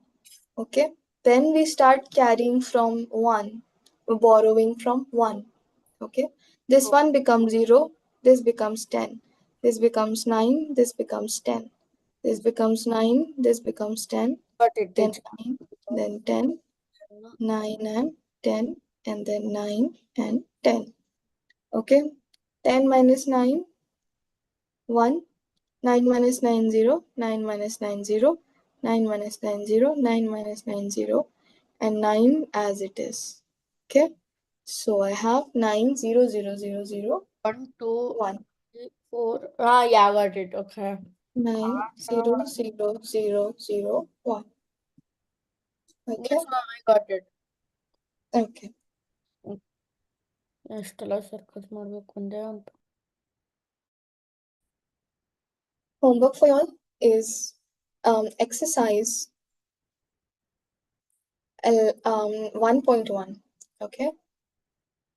Okay, then we start carrying from 1, borrowing from 1. Okay, this one becomes 0, this becomes 10, this becomes 9, this becomes 10, this becomes 9, this becomes 10, But it then is 9, then 10, 9 and 10, and then 9 and 10. Okay, 10 minus 9, 1, 9 minus 9, 0, 9 minus 9, 0, 9 minus 9, 0, 9 minus 9, 0, and 9 as it is. Okay, so I have 9, 0, 0, 0, 0, 1, 2, 1. 3, 4. Ah, yeah, got it. Okay. 9, 0, 0, 0, 0, 1. Okay, Yes, ma'am, I got it. okay. ಎಷ್ಟೆಲ್ಲ circus ಮಾಡ್ಬೇಕು ಒಂದೇ ಅಂತ. Homework for y'all is exercise 1.1. Okay,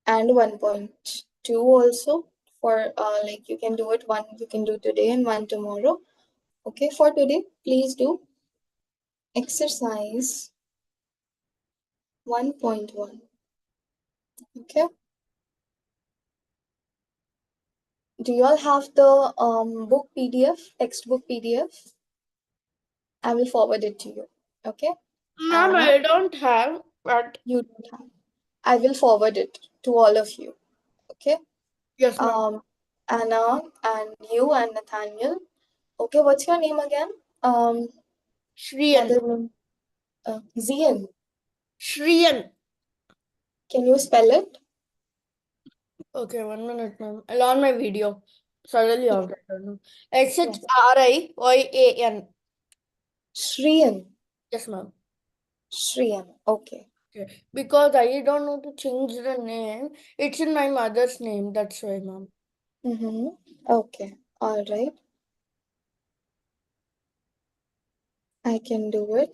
and 1.2 also for like you can do it one, you can do today and one tomorrow. Okay, for today, please do exercise 1.1. Okay, do you all have the book PDF, textbook PDF? I will forward it to you. Okay, Ma'am, Anna, I don't have, but you don't have. I will forward it to all of you. Okay, yes, ma'am. Anna and you and Nathaniel. Okay, what's your name again? Shriyan. Mother name. Zian. Shriyan. Can you spell it? Okay, 1 minute, ma'am. I'll on my video. Suddenly, Yes. I'll write Shriyan. Shriyan. Yes, ma'am. Shriyan. Okay. Okay. Because I don't know to change the name. It's in my mother's name. That's why, ma'am. Mm-hmm. Okay. All right. I can do it.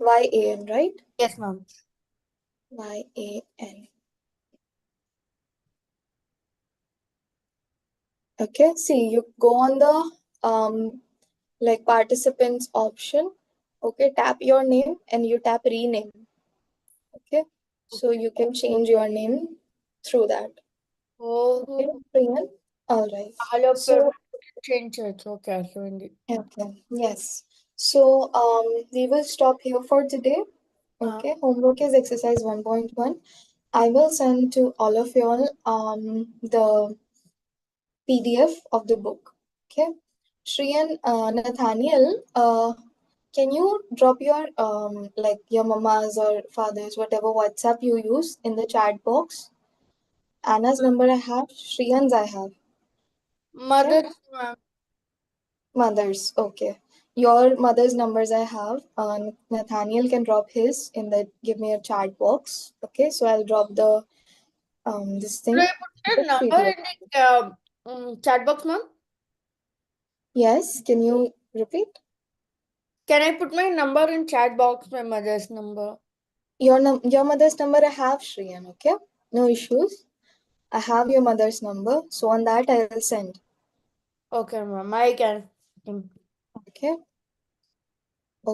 Shryan, right? Yes, ma'am. YAN. Okay. See, you go on the like participants option. Okay. Tap your name and you tap rename. Okay. So you can change your name through that. Okay, Oh, Shriyan. All right. hello, So change it. Okay, so in the. okay, yes. So we will stop here for today. Okay, homework is exercise 1.1. I will send to all of y'all the PDF of the book. Okay, Shriyan, Nathaniel, can you drop your like your mama's or father's whatever WhatsApp you use in the chat box? Anna's number I have, Shriyan's I have. Okay, Mother's, ma'am. mother's. Okay, your mother's numbers I have. Nathaniel can drop his in the give me a chat box. Okay, so I'll drop the this Should thing, I put the this number PDF. in the chat box, ma'am? Yes, can you repeat? Can I put my number in chat box, my mother's number? Your mother's number I have, Shriyan. Okay, no issues. I have your mother's number, so on that I'll send. Okay, ma'am. I can. Okay,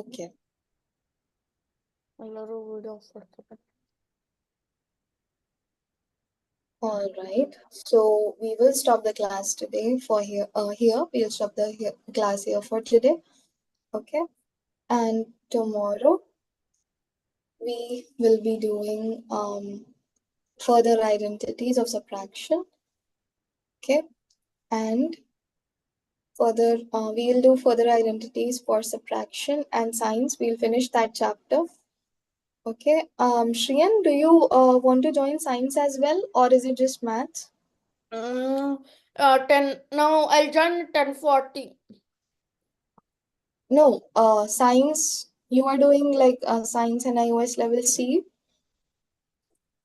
okay. ಎಲ್ಲರೂ video ಕೊಡ್ತಾರೆ. All right. So we will stop the class today for here. Here we'll stop the class here for today. Okay. And tomorrow we will be doing further identities of subtraction. Okay. And further we'll do further identities for subtraction and signs. We'll finish that chapter. Okay. Shriyan, do you want to join science as well, or is it just maths? 10. Now I'll join 10:40. No, science. You are doing like science and NIOS level C.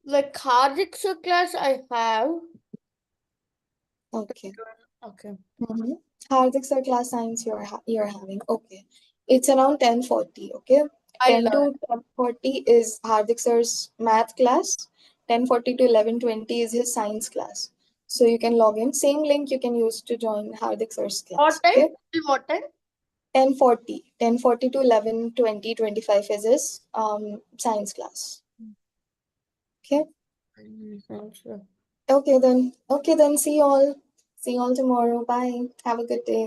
Like Hardik's class I have. Okay. Okay. Mm-hmm. Hardik sir class science you're having. Okay. It's around 10:40. Okay. I 10 learn. to 10:40 is Hardik sir's math class. 10:40 to 11:20 is his science class. So you can log in. Same link you can use to join Hardik sir's class. What time? Okay. Till what time? 10:40 to 11:20-25 is his science class. Okay. Sure. Okay then. See you all. See you all tomorrow. Bye. Have a good day.